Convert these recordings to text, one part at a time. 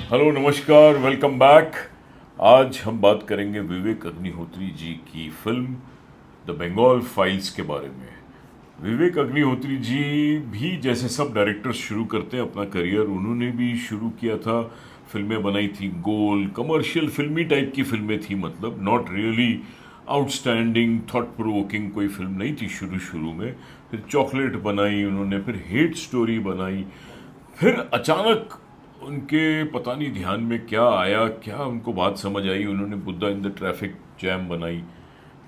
Hello नमस्कार, welcome back. आज हम बात करेंगे विवेक अग्निहोत्री जी की फिल्म द बंगाल फाइल्स के बारे में। विवेक अग्निहोत्री जी भी जैसे सब डायरेक्टर्स शुरू करते हैं अपना करियर, उन्होंने भी शुरू किया था। फिल्में बनाई थी, गोल कमर्शियल फिल्मी टाइप की फिल्में थी, मतलब not really outstanding thought provoking कोई फिल्म नहीं थी शुरू शुरू में। फिर चॉकलेट बनाई उन्होंने, फिर हेट स्टोरी बनाई, फिर अचानक उनके पता नहीं ध्यान में क्या आया, क्या उनको बात समझ आई, उन्होंने Buddha in the traffic jam बनाई।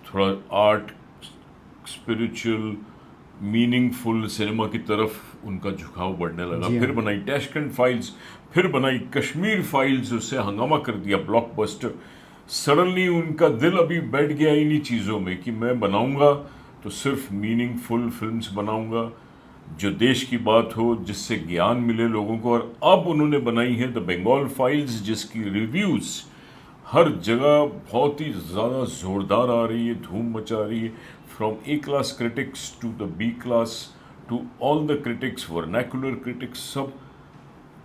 थोड़ा आर्ट, स्पिरिचुअल, मीनिंगफुल सिनेमा की तरफ उनका झुकाव बढ़ने लगा। जी हाँ। फिर बनाई टैशकंद फाइल्स, फिर बनाई कश्मीर फाइल्स, उससे हंगामा कर दिया, ब्लॉकबस्टर। सडनली उनका दिल अभी बैठ गया इन्हीं चीज़ों में कि मैं बनाऊंगा तो सिर्फ मीनिंगफुल फिल्म्स बनाऊंगा, जो देश की बात हो, जिससे ज्ञान मिले लोगों को। और अब उन्होंने बनाई है द बंगाल फाइल्स, जिसकी रिव्यूज़ हर जगह बहुत ही ज़्यादा ज़ोरदार आ रही है, धूम मचा रही है। From A class critics to the B class to all the critics, vernacular critics, सब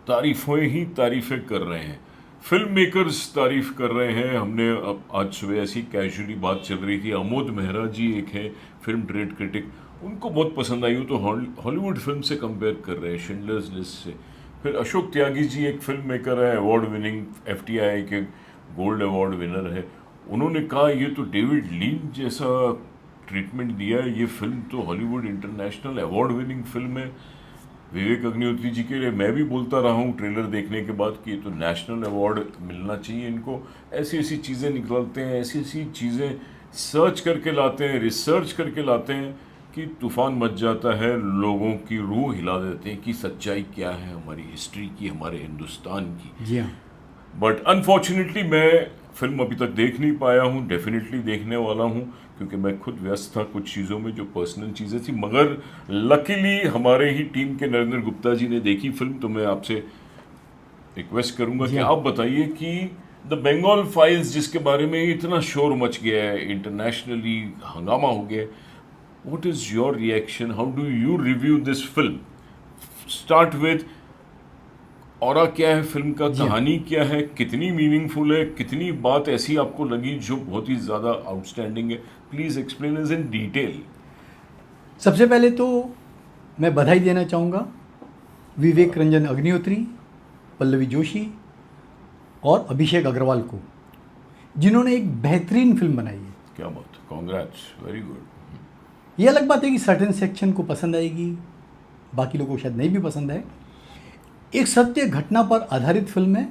तारीफ़ें ही तारीफ़ें कर रहे हैं। फिल्म मेकर्स तारीफ़ कर रहे हैं। हमने अब आज सुबह ऐसी कैजुअली बात चल रही थी, अमोद मेहरा जी एक है फिल्म ट्रेड क्रिटिक, उनको बहुत पसंद आई। वो तो हॉलीवुड फिल्म से कंपेयर कर रहे हैं, शिंडलर्स लिस्ट से। फिर अशोक त्यागी जी एक फिल्म मेकर है, अवार्ड विनिंग, एफटीआई के गोल्ड अवार्ड विनर है। उन्होंने कहा ये तो डेविड लीन जैसा ट्रीटमेंट दिया है, ये फिल्म तो Hollywood international award winning film है। विवेक अग्निहोत्री जी के लिए मैं भी बोलता रहा हूँ ट्रेलर देखने के बाद कि ये तो नेशनल अवार्ड मिलना चाहिए इनको। ऐसी ऐसी चीज़ें निकालते हैं, ऐसी ऐसी चीज़ें सर्च करके लाते हैं, रिसर्च करके लाते हैं कि तूफान मच जाता है, लोगों की रूह हिला देते हैं कि सच्चाई क्या है हमारी हिस्ट्री की, हमारे हिंदुस्तान की। जी हाँ। बट अनफॉर्चुनेटली मैं फिल्म अभी तक देख नहीं पाया हूँ, डेफिनेटली देखने वाला हूँ, क्योंकि मैं खुद व्यस्त था कुछ चीज़ों में जो पर्सनल चीज़ें थी। मगर लकीली हमारे ही टीम के नरेंद्र गुप्ता जी ने देखी फिल्म, तो मैं आपसे रिक्वेस्ट करूँगा जी कि हाँ। आप बताइए कि द बंगाल फाइल्स, जिसके बारे में इतना शोर मच गया है, इंटरनेशनली हंगामा हो गया, what is your reaction, how do you review this film? Start with और क्या है फिल्म का, जी हाँ। कहानी क्या है, कितनी मीनिंगफुल है, कितनी बात ऐसी आपको लगी जो बहुत ही ज़्यादा आउटस्टैंडिंग है? Please explain is in detail. सबसे पहले तो मैं बधाई देना चाहूँगा विवेक रंजन अग्निहोत्री, पल्लवी जोशी और अभिषेक अग्रवाल को, जिन्होंने एक बेहतरीन फिल्म बनाई है। क्या बात, कॉन्ग्रेट्स, वेरी गुड। ये अलग बात है कि सर्टेन सेक्शन को पसंद आएगी, बाकी लोगों को शायद नहीं भी पसंद है। एक सत्य घटना पर आधारित फिल्म है,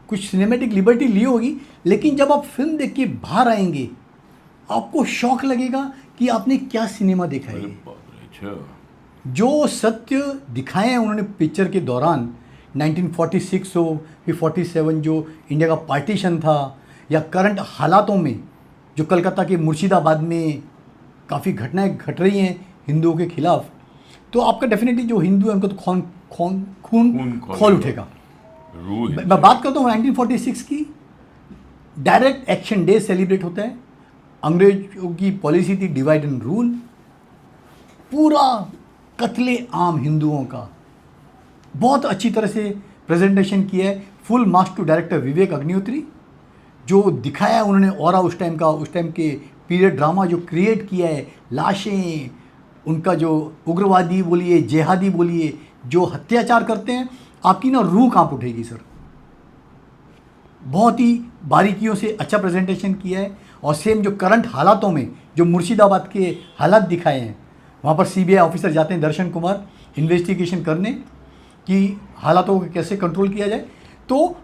कुछ सिनेमैटिक लिबर्टी ली होगी, लेकिन जब आप फिल्म देख के बाहर आएंगे आपको शौक लगेगा कि आपने क्या सिनेमा देखा अरे है। बाप रे, अच्छा। जो सत्य दिखाए हैं उन्होंने पिक्चर के दौरान, 1946 हो फिर 47 जो इंडिया का पार्टीशन था, या करंट हालातों में जो कलकत्ता के मुर्शिदाबाद में काफ़ी घटनाएं घट रही हैं हिंदुओं के खिलाफ, तो आपका डेफिनेटली जो हिंदू है उनको तो खून खून खोल उठेगा। रूह हिल मैं बात करता हूँ 1946 की। डायरेक्ट एक्शन डे सेलिब्रेट होता है। अंग्रेजों की पॉलिसी थी डिवाइड एंड रूल, पूरा कत्ले आम हिंदुओं का बहुत अच्छी तरह से प्रेजेंटेशन किया है। Full marks to director Vivek Agnihotri. जो दिखाया है उन्होंने ऑरा उस टाइम का, उस टाइम के पीरियड ड्रामा जो क्रिएट किया है, लाशें, उनका जो उग्रवादी बोलिए, जेहादी बोलिए, जो अत्याचार करते हैं, आपकी ना रूह कांप उठेगी सर। बहुत ही बारीकियों से अच्छा प्रेजेंटेशन किया है। और सेम जो करंट हालातों में जो मुर्शिदाबाद के हालात दिखाए हैं, वहाँ पर सीबीआई ऑफिसर जाते हैं दर्शन कुमार इन्वेस्टिगेशन करने कि हालातों को कैसे कंट्रोल किया जाए। तो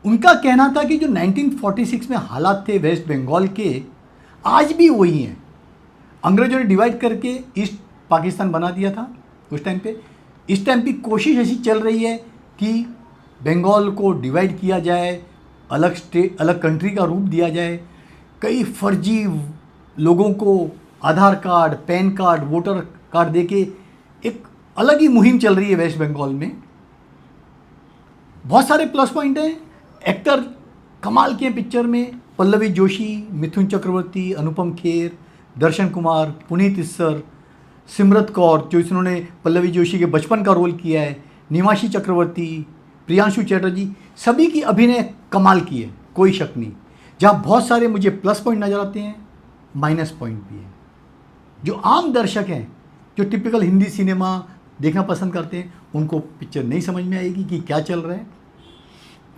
उनका कहना था कि जो 1946 में हालात थे वेस्ट बंगाल के, आज भी वही हैं। अंग्रेजों ने डिवाइड करके ईस्ट पाकिस्तान बना दिया था उस टाइम पे। इस टाइम की कोशिश ऐसी चल रही है कि बंगाल को डिवाइड किया जाए, अलग स्टेट, अलग कंट्री का रूप दिया जाए। कई फर्जी लोगों को Aadhaar card, PAN card, voter card देके एक अलग ही मुहिम चल रही है वेस्ट बंगाल में। बहुत सारे प्लस पॉइंट हैं। एक्टर कमाल के पिक्चर में, पल्लवी जोशी, मिथुन चक्रवर्ती, अनुपम खेर, दर्शन कुमार, पुनीत इस्सर, सिमरत कौर जो इन्होंने पल्लवी जोशी के बचपन का रोल किया है, निवाशी चक्रवर्ती, प्रियांशु चैटर्जी, सभी की अभिनय कमाल की है, कोई शक नहीं। जहाँ बहुत सारे मुझे प्लस पॉइंट नज़र आते हैं, माइनस पॉइंट भी है। जो आम दर्शक हैं, जो टिपिकल हिंदी सिनेमा देखना पसंद करते हैं, उनको पिक्चर नहीं समझ में आएगी कि क्या चल रहा है।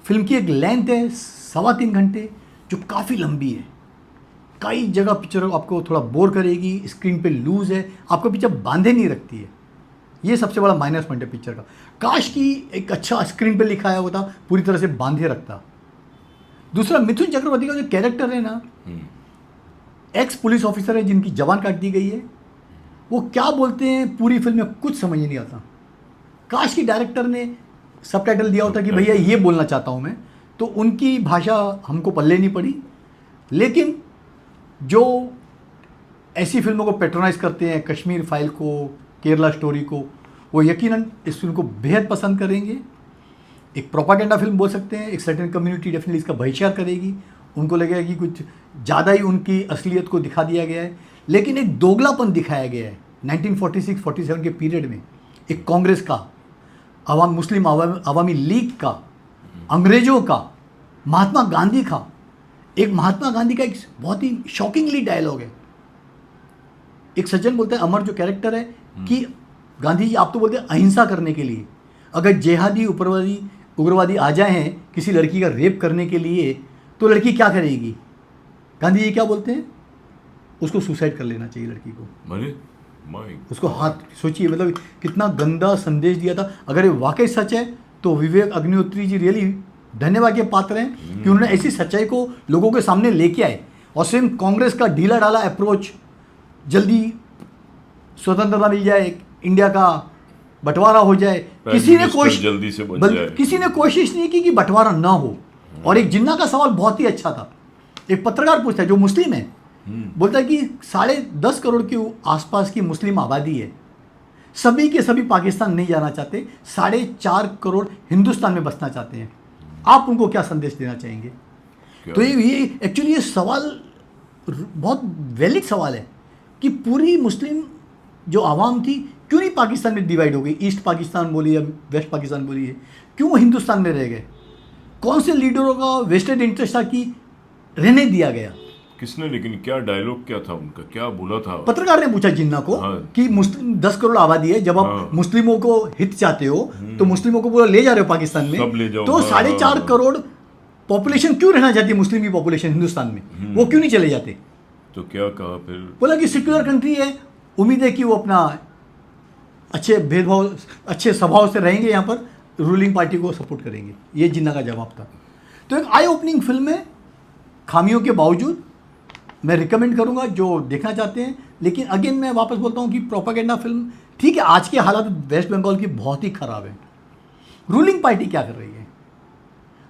फिल्म की एक लेंथ है 3.25 घंटे, जो काफ़ी लंबी है। कई जगह पिक्चर आपको थोड़ा बोर करेगी, स्क्रीन पे लूज है, आपको पिक्चर बांधे नहीं रखती है। ये सबसे बड़ा माइनस पॉइंट है पिक्चर का। काश की एक अच्छा स्क्रीन पे लिखाया होता, पूरी तरह से बांधे रखता। दूसरा, मिथुन चक्रवर्ती का जो कैरेक्टर है ना, एक्स पुलिस ऑफिसर है जिनकी जवान काट दी गई है, वो क्या बोलते हैं पूरी फिल्म में कुछ समझ ही नहीं आता। काश की डायरेक्टर ने सबटाइटल दिया होता कि भैया ये बोलना चाहता हूँ मैं, तो उनकी भाषा हमको पल्ले नहीं पड़ी। लेकिन जो ऐसी फिल्मों को पेट्रोनाइज करते हैं, कश्मीर फाइल को, केरला स्टोरी को, वो यकीनन इस फिल्म को बेहद पसंद करेंगे। एक प्रोपागेंडा फिल्म बोल सकते हैं, एक सर्टेन कम्युनिटी डेफिनेटली इसका बहिष्कार करेगी। उनको लगेगा कि कुछ ज़्यादा ही उनकी असलियत को दिखा दिया गया है। लेकिन एक दोगलापन दिखाया गया है 1946-47 के पीरियड में, एक कांग्रेस का, मुस्लिम अवामी लीग का, अंग्रेज़ों का, महात्मा गांधी का। एक महात्मा गांधी का एक बहुत ही शॉकिंगली डायलॉग है। एक सज्जन बोलता है, अमर जो कैरेक्टर है, कि गांधी जी आप तो बोलते हैं अहिंसा करने के लिए, अगर जेहादी उग्रवादी आ जाए हैं किसी लड़की का रेप करने के लिए, तो लड़की क्या करेगी? गांधी जी क्या बोलते हैं? उसको सुसाइड कर लेना चाहिए लड़की को। अरे माय, उसको हाथ, सोचिए मतलब कितना गंदा संदेश दिया था। अगर ये वाकई सच है तो विवेक अग्निहोत्री जी रियली धन्यवाद के पात्र हैं कि उन्होंने ऐसी सच्चाई को लोगों के सामने लेके आए। और सेम कांग्रेस का ढीला ढाला अप्रोच, जल्दी स्वतंत्रता मिल जाए, इंडिया का बंटवारा हो जाए, किसी ने जल्दी से बन जाए। किसी ने कोशिश नहीं की कि बंटवारा ना हो। और एक जिन्ना का सवाल बहुत ही अच्छा था। एक पत्रकार पूछता है जो मुस्लिम है, बोलता है कि 10.5 करोड़ के आसपास की मुस्लिम आबादी है, सभी के सभी पाकिस्तान नहीं जाना चाहते, 4.5 करोड़ हिंदुस्तान में बसना चाहते हैं। आप उनको क्या संदेश देना चाहेंगे? तो ये एक्चुअली ये सवाल बहुत वैलिड सवाल है कि पूरी मुस्लिम जो आवाम थी क्यों नहीं पाकिस्तान में डिवाइड हो गई, ईस्ट पाकिस्तान बोलिए या वेस्ट पाकिस्तान बोलिए, क्यों वो हिंदुस्तान में रह गए? कौन से लीडरों का वेस्टेड इंटरेस्ट था कि रहने दिया गया? किसने, लेकिन क्या डायलॉग क्या था उनका, क्या बोला था? पत्रकार ने पूछा जिन्ना को कि मुस्लिम 10 करोड़ आबादी है, जब आप मुस्लिमों को हित चाहते हो तो मुस्लिमों को पूरा ले जा रहे हो पाकिस्तान में, सब ले जाओ। तो 4.5 करोड़ पॉपुलेशन क्यों रहना चाहती है, मुस्लिम की पॉपुलेशन हिंदुस्तान में, वो क्यों नहीं चले जाते? तो क्या कहा फिर? बोला कि सेक्युलर कंट्री है, उम्मीद है कि वो अपना अच्छे स्वभाव से रहेंगे, यहाँ पर रूलिंग पार्टी को सपोर्ट करेंगे। ये जिन्ना का जवाब था। तो एक आई ओपनिंग फिल्म है, खामियों के बावजूद मैं रिकमेंड करूंगा जो देखना चाहते हैं। लेकिन अगेन मैं वापस बोलता हूं कि प्रोपागेंडा फिल्म ठीक है, आज के हालात वेस्ट बंगाल की बहुत ही खराब है। रूलिंग पार्टी क्या कर रही है?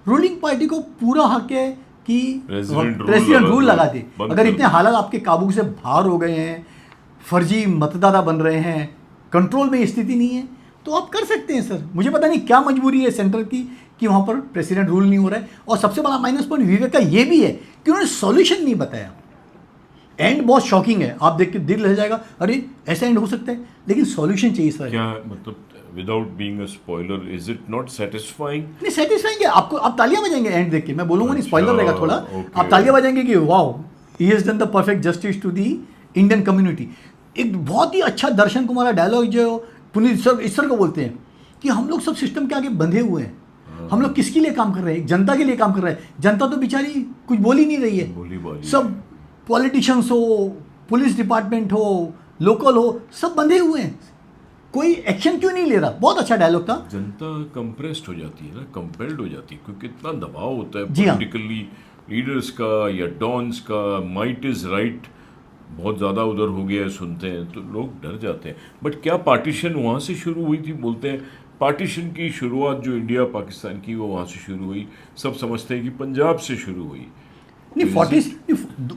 रूलिंग पार्टी को पूरा हक है कि प्रेसिडेंट रूल लगा दे। अगर इतने हालात आपके काबू से बाहर हो गए हैं, फर्जी मतदाता बन रहे हैं, कंट्रोल में स्थिति नहीं है, तो आप कर सकते हैं सर। मुझे पता नहीं क्या मजबूरी है सेंटर की कि वहाँ पर प्रेसिडेंट रूल नहीं हो रहा है। और सबसे बड़ा माइनस पॉइंट विवेक का ये भी है कि उन्होंने सॉल्यूशन नहीं बताया। एंड बहुत शॉकिंग है, आप देख के दिल रह जाएगा, अरे ऐसा एंड हो सकता है, लेकिन सॉल्यूशन चाहिए सर। क्या मतलब, without being a spoiler, is it not satisfying? नहीं सेटिस्फाइंग है, आपको आप तालियां बजाएंगे एंड देख के, मैं बोलूंगा नहीं, स्पॉइलर रहेगा थोड़ा। okay. आप तालियां बजाएंगे कि wow, he has done the perfect justice to the Indian community. एक बहुत ही अच्छा दर्शन कुमार का डायलॉग जो पुनीत सर इस को बोलते हैं कि हम लोग सब सिस्टम के आगे बंधे हुए हैं, हम लोग किसके लिए काम कर रहे हैं? जनता के लिए काम कर रहे हैं। जनता तो बेचारी कुछ बोल ही नहीं रही है, सब पॉलिटिशियंस हो, पुलिस डिपार्टमेंट हो, लोकल हो, सब बंधे हुए हैं, कोई एक्शन क्यों नहीं ले रहा? बहुत अच्छा डायलॉग था। जनता कंप्रेस्ड हो जाती है ना, कंपेल्ड हो जाती है, क्योंकि इतना दबाव होता है जी हाँ। पॉलिटिकली लीडर्स का या डॉन्स का, माइट इज राइट बहुत ज़्यादा उधर हो गया है, सुनते हैं तो लोग डर जाते हैं। बट क्या पार्टीशन वहाँ से शुरू हुई थी? बोलते हैं पार्टीशन की शुरुआत जो इंडिया पाकिस्तान की वो वहाँ से शुरू हुई, सब समझते हैं कि पंजाब से शुरू हुई। नहीं 40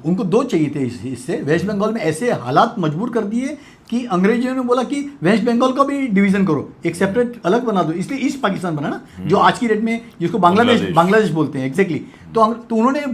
उनको 2 चाहिए थे इससे। वेस्ट बंगाल में ऐसे हालात मजबूर कर दिए कि अंग्रेजों ने बोला कि वेस्ट बंगाल का भी डिवीजन करो, एक सेपरेट अलग बना दो, इसलिए ईस्ट पाकिस्तान बना ना, जो आज की डेट में जिसको बांग्लादेश बोलते हैं एग्जैक्टली। तो उन्होंने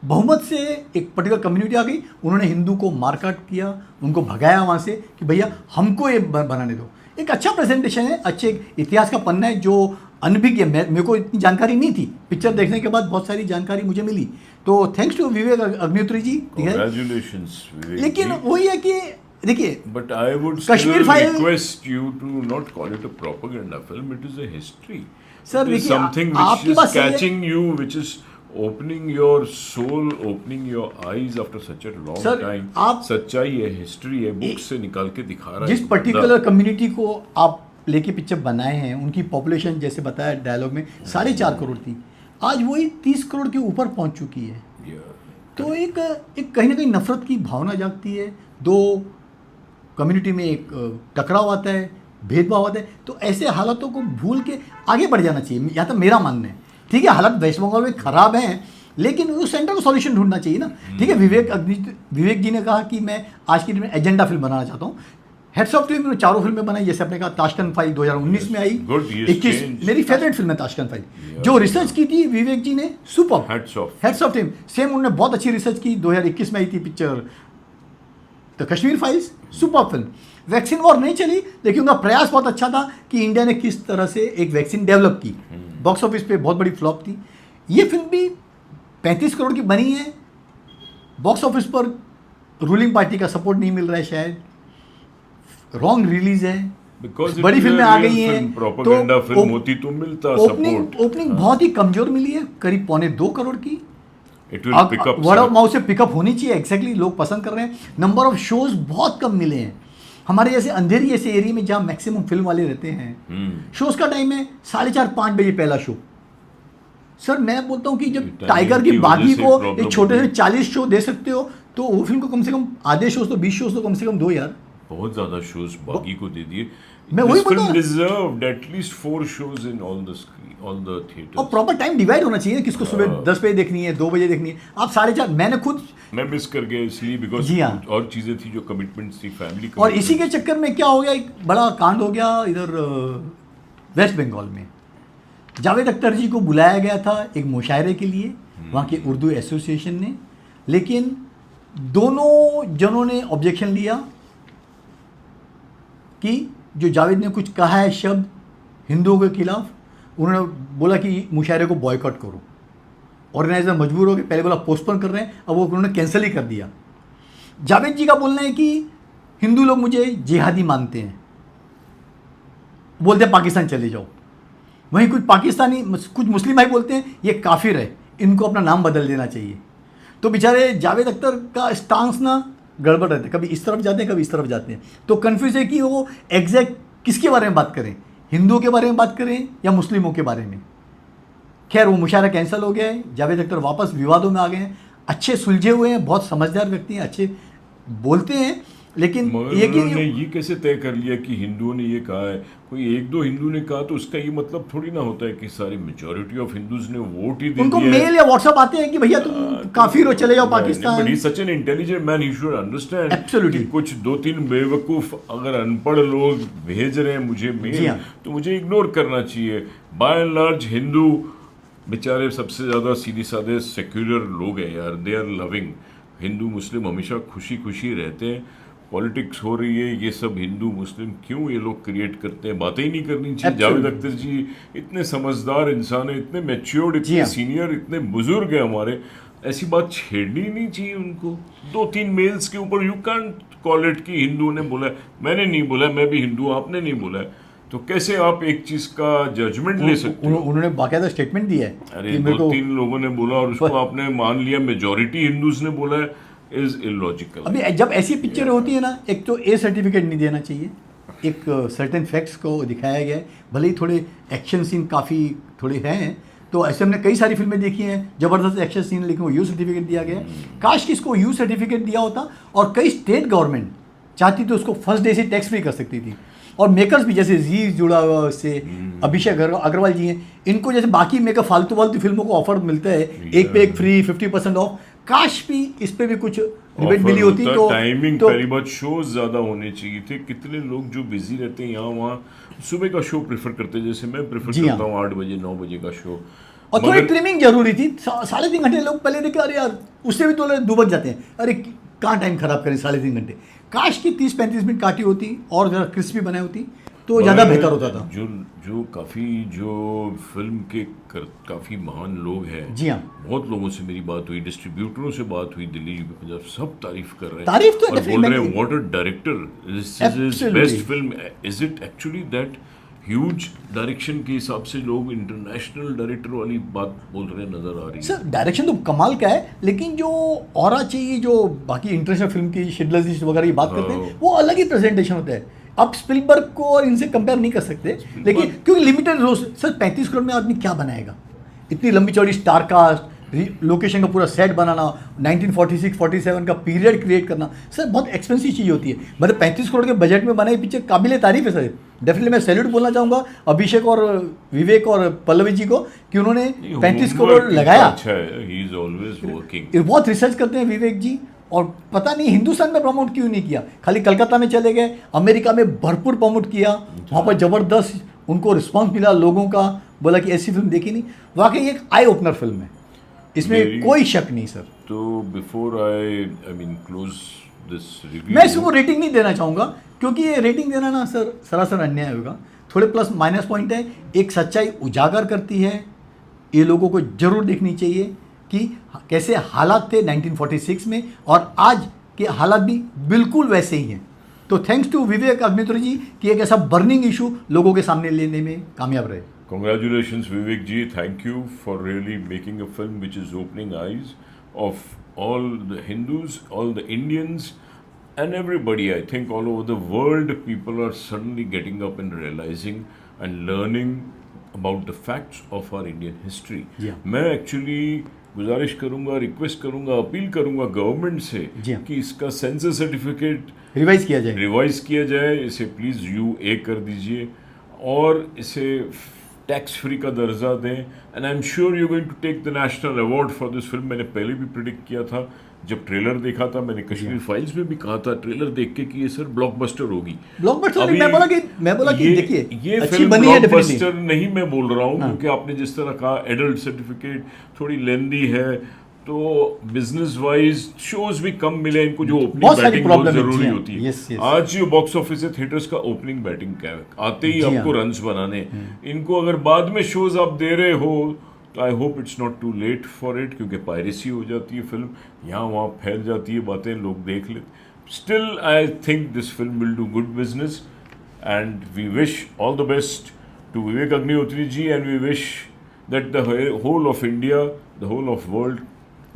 बहुमत से एक पर्टिकुलर कम्युनिटी आ गई, उन्होंने हिंदू को मारकाट किया, उनको भगाया वहाँ से कि भैया हमको ये बनाने दो। एक अच्छा प्रेजेंटेशन है, अच्छे इतिहास का पन्ना है जो अनभिज्ञ मेरे को इतनी जानकारी नहीं थी, पिक्चर देखने के बाद बहुत सारी जानकारी मुझे मिली, तो थैंक्स टू विवेक अग्निहोत्री जी, ठीक है। Congratulations, Vivek लेकिन ji. वही है कि देखिए But I would Kashmir still file- request you to not call it a propaganda film. It is a history. Sir, it is देखिए, something आपकी which is बात सही है। catching you, which is opening your soul, opening your eyes after such a long Sir, time. आप- सच्चाई है, history है, book से निकाल के दिखा रहा है. जिस पर्टिकुलर कम्युनिटी को आप लेके पिक्चर बनाए हैं, उनकी पॉपुलेशन जैसे बताया डायलॉग में 4.5 करोड़ थी, आज वही 30 करोड़ के ऊपर पहुंच चुकी है। Yeah. तो एक कहीं ना कहीं नफरत की भावना जागती है, दो कम्युनिटी में एक टकराव आता है, भेदभाव आता है, तो ऐसे हालातों को भूल के आगे बढ़ जाना चाहिए, यहाँ तक मेरा मानना है। ठीक है, हालात वेस्ट बंगाल में खराब हैं, लेकिन उस सेंटर को सॉल्यूशन ढूंढना चाहिए ना। ठीक है, विवेक जी ने कहा कि मैं आज की डेट में एजेंडा फिल्म बनाना चाहता हूँ। हेड्स ऑफ टीम में 4 फिल्में बनाई, जैसे आपने कहा ताशकंद फाइल 2019 में आई, Good, yes, 21 change. मेरी फेवरेट फिल्म है ताशकंद फाइल। Yeah. जो रिसर्च की थी विवेक जी ने, super Hats off. Heads of team, same उन्होंने बहुत अच्छी रिसर्च की। 2021 में आई थी picture the Kashmir files, super film. Vaccine war नहीं चली, लेकिन उनका प्रयास बहुत अच्छा था कि इंडिया ने किस तरह से एक वैक्सीन डेवलप की। बॉक्स ऑफिस पे बहुत बड़ी फ्लॉप थी। ये फिल्म भी 35 करोड़ की बनी है, बॉक्स ऑफिस पर रूलिंग पार्टी का सपोर्ट नहीं मिल रहा है, शायद रॉन्ग रिलीज है, Because it बड़ी is a फिल्में आ real गई हैं, film, propaganda film ओप- होती तो मिलता ओपनिंग support. ओपनिंग बहुत ही कमजोर मिली है, करीब 1.25 करोड़ की। It will pick up. Word of sir. Mouth से पिकअप होनी चाहिए, एग्जैक्टली लोग पसंद कर रहे हैं। नंबर ऑफ शोज बहुत कम मिले हैं। हमारे जैसे अंधेरी ऐसे एरिया में जहाँ मैक्सिमम फिल्म वाले रहते हैं, शोज का टाइम है 4:30-5 बजे पहला शो। सर मैं बोलता हूँ कि जब टाइमिंग टाइगर की की बागी वजह से को प्रॉब्लम एक छोटे से होगी। 40 शो दे सकते हो, तो वो फिल्म को कम से कम आधे शोज तो 20 शोज तो कम से कम दो यार। बहुत ज्यादा शोज बागी को दे दिए। मैं वही This बोल रहा film हूँ। deserved at least 4 shows in all the screen, all the theaters. और प्रॉपर टाइम डिवाइड होना चाहिए, किसको सुबह 10 बजे देखनी है, 2 बजे देखनी है। आप 4:30, मैंने खुद, मैं मिस कर गया इसलिए बिकॉज जी हाँ। और चीजें थी जो कमिटमेंट्स थी, फैमिली और इसी के चक्कर में क्या हो गया, एक बड़ा कांड हो गया इधर वेस्ट बंगाल में। जावेद अख्तर जी को बुलाया गया था एक मुशायरे के लिए वहाँ के उर्दू एसोसिएशन ने, लेकिन दोनों जनों ने ऑब्जेक्शन लिया कि जो जावेद ने कुछ कहा है शब्द हिंदुओं के खिलाफ, उन्होंने बोला कि मुशायरे को बॉयकॉट करो। ऑर्गेनाइजर मजबूर हो गए, पहले बोला पोस्टपोन कर रहे हैं, अब वो उन्होंने कैंसिल ही कर दिया। जावेद जी का बोलना है कि हिंदू लोग मुझे जिहादी मानते हैं, बोलते हैं पाकिस्तान चले जाओ। वहीं कुछ पाकिस्तानी, कुछ मुस्लिम भाई बोलते हैं ये काफिर है, इनको अपना नाम बदल देना चाहिए। तो बेचारे जावेद अख्तर का स्टांस ना गड़बड़ रहता है, कभी इस तरफ जाते हैं कभी इस तरफ जाते हैं, तो कन्फ्यूज है कि वो एग्जैक्ट किसके बारे में बात करें, हिंदुओं के बारे में बात करें या मुस्लिमों के बारे में। खैर वो मुशायरा कैंसिल हो गया है, जावेद अख्तर वापस विवादों में आ गए हैं। अच्छे सुलझे हुए हैं, बहुत समझदार व्यक्ति हैं, अच्छे बोलते हैं, लेकिन मगर ये कि उन्होंने ये कैसे तय कर लिया कि हिंदुओं ने ये कहा है? कोई 1-2 हिंदू ने कहा तो उसका ये मतलब थोड़ी ना होता है कि सारी मेजॉरिटी ऑफ हिंदूज ने वोट ही दे उनको दिया है। मेल या व्हाट्सएप आते हैं कि भैया तुम काफिर हो, चले जाओ Pakistan. But he such an intelligent man, he should understand Absolutely. कुछ 2-3 बेवकूफ अगर अनपढ़ लोग भेज रहे हैं मुझे जी मेल, हाँ। तो मुझे इग्नोर करना चाहिए। बाय एंड लार्ज हिंदू बेचारे सबसे ज्यादा सीधे साधे सेक्युलर लोग हैं यार, दे आर लविंग। हिंदू मुस्लिम हमेशा खुशी खुशी रहते हैं। पॉलिटिक्स हो रही है, ये सब हिंदू मुस्लिम क्यों ये लोग क्रिएट करते हैं? बातें ही नहीं करनी चाहिए। Absolutely. जावेद अख्तर जी इतने समझदार इंसान है, इतने मैच्योर्ड, जी इतने हाँ। सीनियर, इतने बुजुर्ग है हमारे, ऐसी बात छेड़नी नहीं चाहिए उनको। 2-3 मेल्स के ऊपर यू कांट कॉल इट कि हिंदुओं ने बोला है, मैंने नहीं बोला, मैं भी हिंदू, आपने नहीं बोला है, तो कैसे आप एक चीज का जजमेंट ले सकते हो? उन्होंने बाकायदा स्टेटमेंट दिया है अरे कि मेरे को 2-3 लोगों ने बोला और उसको आपने मान लिया मेजॉरिटी हिंदूज ने बोला है, इज इलॉजिकल। अभी जब ऐसी पिक्चरें होती है ना, एक तो ए सर्टिफिकेट नहीं देना चाहिए, एक सर्टेन फैक्ट्स को दिखाया गया है, भले ही थोड़े एक्शन सीन काफ़ी थोड़े हैं, तो ऐसे हमने कई सारी फिल्में देखी हैं जबरदस्त एक्शन सीन, लेकिन वो यू सर्टिफिकेट दिया गया है। काश कि इसको यू सर्टिफिकेट दिया होता, और कई स्टेट गवर्नमेंट चाहती तो उसको फर्स्ट डे से टैक्स फ्री कर सकती थी। और मेकर्स भी, जैसे जी जुड़ा हुआ उससे अभिषेक अग्रवाल जी हैं, इनको जैसे बाकी मेकर फालतू फिल्मों को ऑफर मिलता है, एक पे एक फ्री, 50% ऑफ, काश भी इस पे भी कुछ रिबेट मिली होती तो टाइमिंग पहली बात शोज ज्यादा होने चाहिए थे। कितने लोग जो बिजी रहते हैं यहाँ वहाँ सुबह का शो प्रेफर करते हैं, जैसे मैं प्रेफर जी हाँ। करता हूँ 8 बजे 9 बजे का शो। और थोड़ी ट्रिमिंग जरूरी थी। 3.5 घंटे लोग पहले देखे, अरे यार उससे भी तो 2 बज जाते हैं, अरे कहाँ टाइम खराब करें 3.5 घंटे। काश की 30-35 मिनट काटी होती और ज़रा क्रिस्पी बनाई होती तो ज़्यादा बेहतर होता था। जो जो काफ़ी जो फिल्म के काफ़ी महान लोग हैं, जी हाँ, बहुत लोगों से मेरी बात हुई, डिस्ट्रीब्यूटरों से बात हुई दिल्ली यूपी पंजाब, सब तारीफ कर रहे हैं तारीफ तो और बोल रहे हैं definitely- what a director, this is his Absolutely. Best film. Is it actually that huge direction के हिसाब से लोग इंटरनेशनल डायरेक्टर वाली बात बोल रहे नजर आ रही है? सर डायरेक्शन तो कमाल का है, लेकिन जो ऑरा चाहिए, जो बाकी इंटरनेशनल फिल्म की शिडलर्स लिस्ट वगैरह की बात करते हैं, वो अलग ही प्रेजेंटेशन होता है। आप स्पिलबर्ग को और इनसे कंपेयर नहीं कर सकते, लेकिन क्योंकि लिमिटेड रोज। सर 35 करोड़ में आदमी क्या बनाएगा? इतनी लंबी चौड़ी स्टार कास्ट, लोकेशन का पूरा सेट बनाना, 1946-47 का पीरियड क्रिएट करना, सर बहुत एक्सपेंसिव चीज़ होती है। मतलब 35 करोड़ के बजट में बनाई पिक्चर काबिल तारीफ है सर। डेफिनेटली मैं सैल्यूट बोलना चाहूँगा अभिषेक और विवेक और पल्लवी जी को कि उन्होंने 35 करोड़ लगाया। अच्छा है, ही इज ऑलवेज वर्किंग। बहुत रिसर्च करते हैं विवेक जी, और पता नहीं हिंदुस्तान में प्रमोट क्यों नहीं किया, खाली कलकत्ता में चले गए। अमेरिका में भरपूर प्रमोट किया, वहाँ पर ज़बरदस्त उनको रिस्पांस मिला लोगों का, बोला कि ऐसी फिल्म देखी नहीं। वाकई एक आई ओपनर फिल्म है, इसमें कोई शक नहीं सर। तो before I mean close this review, मैं इसको रेटिंग नहीं देना चाहूँगा, क्योंकि ये रेटिंग देना ना सर सरासर अन्याय होगा। थोड़े प्लस माइनस पॉइंट है, एक सच्चाई उजागर करती है, ये लोगों को जरूर देखनी चाहिए कि कैसे हालात थे 1946 में, और आज के हालात भी बिल्कुल वैसे ही हैं। तो थैंक्स टू विवेक अग्निहोत्री जी कि एक ऐसा बर्निंग इशू लोगों के सामने लेने में कामयाब रहे। congratulations Vivek ji, thank you for really making a film which is opening eyes of all the Hindus, all the Indians and everybody. I think all over the world people are suddenly getting up and realizing and learning about the facts of our Indian history. Yeah. मैं actually गुजारिश करूंगा, request करूंगा, appeal करूंगा government से Yeah. कि इसका sensor certificate revise किया जाए। रिवाइज किया जाए, इसे प्लीज़ UA कर दीजिए और इसे टैक्स फ्री का दर्जा दें। And I am sure you going to take the national award for this film. मैंने पहले भी प्रिडिक्ट किया था, जब ट्रेलर देखा था मैंने कश्मीर फाइल्स में भी कहा था ट्रेलर देख के कि ये सर ब्लॉकबस्टर होगी। ब्लॉकबस्टर अभी मैं बोला कि देखिए ये अच्छी फिल्म बनी है ब्लॉकबस्टर डेफिनेटली। नहीं मैं बोल रहा हूँ, क्योंकि आपने जिस तरह कहा एडल्ट सर्टिफिकेट थोड़ी लेंदी है, तो बिजनेस वाइज शोज भी कम मिले इनको, जो ओपनिंग बहुत सारी बैटिंग बहुत problem है, जरूरी जी हाँ, होती है। yes, yes। आज जो बॉक्स ऑफिस है थिएटर्स का ओपनिंग बैटिंग क्या है, आते ही जी आपको हाँ। रन्स बनाने, इनको अगर बाद में शोज आप दे रहे हो तो I hope it's not too late for it, क्योंकि पायरेसी हो जाती है फिल्म, यहाँ वहाँ फैल जाती है बातें, लोग देख लेते। Still I think this film will do good business and we wish all the best to Vivek Agnihotri ji, and we wish that the whole of India, the whole of world,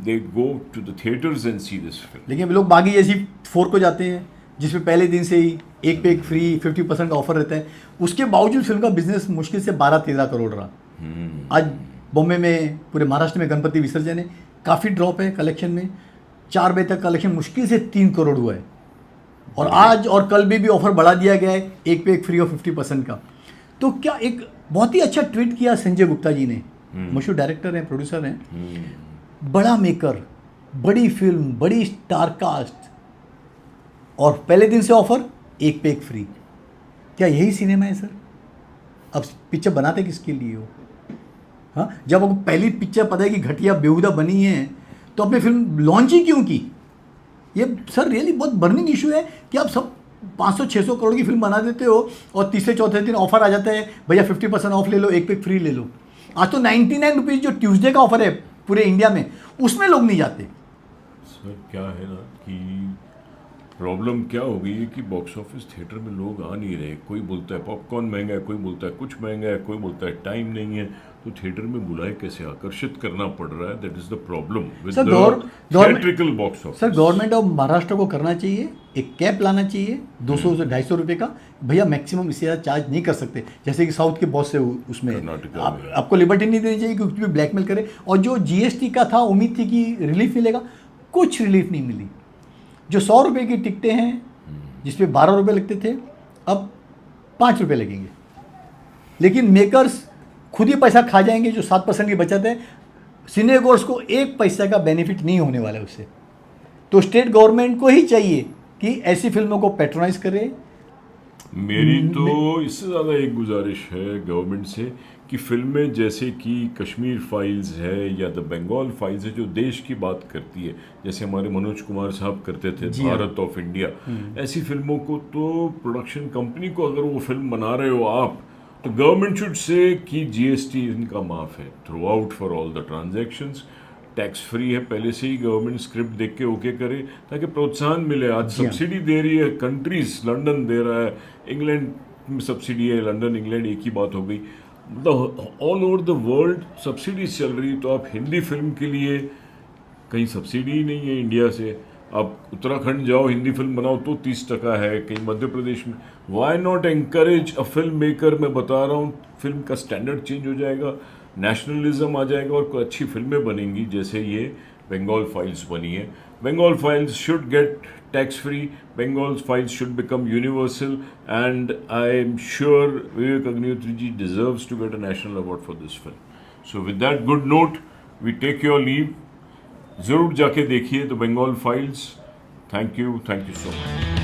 they go to the theaters and see this film. लेकिन लोग बागी जैसी 4 को जाते हैं, जिसमें पहले दिन से ही एक पे एक फ्री 50% का ऑफर रहता है, उसके बावजूद फिल्म का बिजनेस मुश्किल से 12-13 करोड़ रहा। आज बॉम्बे में, पूरे महाराष्ट्र में गणपति विसर्जन है, काफ़ी ड्रॉप है कलेक्शन में। 4 बजे तक कलेक्शन मुश्किल से 3 करोड़ हुआ है, और आज और कल भी ऑफर बढ़ा दिया गया है, एक पे एक फ्री और 50% का। तो क्या एक बहुत ही अच्छा ट्वीट किया संजय गुप्ता जी ने, मशहूर डायरेक्टर हैं, प्रोड्यूसर हैं, बड़ा मेकर, बड़ी फिल्म, बड़ी स्टार कास्ट, और पहले दिन से ऑफर एक पे एक फ्री। क्या यही सिनेमा है सर? अब पिक्चर बनाते किसके लिए हो? हाँ, जब आपको पहली पिक्चर पता है कि घटिया बेहुदा बनी है, तो आपने फिल्म लॉन्च ही क्यों की? ये सर रियली बहुत बर्निंग इशू है कि आप सब 500-600 करोड़ की फिल्म बना देते हो और तीसरे चौथे दिन ऑफर आ जाता है, भैया 50% ऑफ ले लो, एक पे फ्री ले लो। आज तो 99 रुपीज़ जो ट्यूसडे का ऑफर है पूरे इंडिया में, उसमें लोग नहीं जाते। सर क्या है ना कि प्रॉब्लम क्या हो गई है कि बॉक्स ऑफिस थिएटर में लोग आ नहीं रहे। कोई बोलता है पॉपकॉर्न महंगा है, कोई बोलता है कुछ महंगा है, कोई बोलता है टाइम नहीं है, तो थिएटर में बुलाए कैसे, आकर्षित करना पड़ रहा है। That is the problem with sir, the theatrical box office. Sir government of Maharashtra को करना चाहिए, एक कैप लाना चाहिए 200 से 250 रुपये का। भैया मैक्सिमम इससे ज़्यादा चार्ज नहीं कर सकते, जैसे कि साउथ के बहुत से उसमें कर्नाटका में। आपको लिबर्टी नहीं देनी चाहिए कि कुछ भी ब्लैकमेल करे। और जो GST का था, उम्मीद थी कि रिलीफ मिलेगा, कुछ रिलीफ नहीं मिली। जो 100 रुपये की टिकटें हैं, जिसपे 12 रुपये लगते थे, अब 5 रुपये लगेंगे। लेकिन मेकर्स खुद ही पैसा खा जाएंगे। जो 7% की बचत है, सिनेगोर्स को 1 पैसा का बेनिफिट नहीं होने वाला है उससे। तो स्टेट गवर्नमेंट को ही चाहिए कि ऐसी फिल्मों को पैट्रोनाइज करे, मेरी तो इससे ज़्यादा एक गुजारिश है गवर्नमेंट से कि फिल्में जैसे कि कश्मीर फाइल्स है या द बंगाल फाइल्स है जो देश की बात करती है, जैसे हमारे मनोज कुमार साहब करते थे जी हाँ। भारत ऑफ इंडिया, ऐसी फिल्मों को तो प्रोडक्शन कंपनी को अगर वो फिल्म बना रहे हो आप, तो गवर्नमेंट शुड से कि जीएसटी इनका माफ़ है through out for all the transactions, tax free है, पहले से ही गवर्नमेंट स्क्रिप्ट देख के ओके करे ताकि प्रोत्साहन मिले। आज जी हाँ। सब्सिडी दे रही है कंट्रीज, लंदन दे रहा है, इंग्लैंड में सब्सिडी है, लंदन इंग्लैंड एक ही बात हो गई, मतलब all over the world subsidy चल रही। तो आप हिंदी फिल्म के लिए कहीं सब्सिडी ही नहीं है इंडिया से, आप उत्तराखंड जाओ हिंदी फिल्म बनाओ तो 30% है, कहीं मध्य प्रदेश में। Why not encourage a film maker? मैं बता रहा हूँ फिल्म का स्टैंडर्ड चेंज हो जाएगा, नेशनलिज्म आ जाएगा और कोई अच्छी फिल्में बनेंगी जैसे ये बंगाल फाइल्स बनी है। Bengal files should get tax free, Bengal files should become universal, and I am sure Vivek Agnihotri ji deserves to get a national award for this film. So with that good note we take your leave. ज़रूर जाके देखिए the Bengal files. Thank you so much.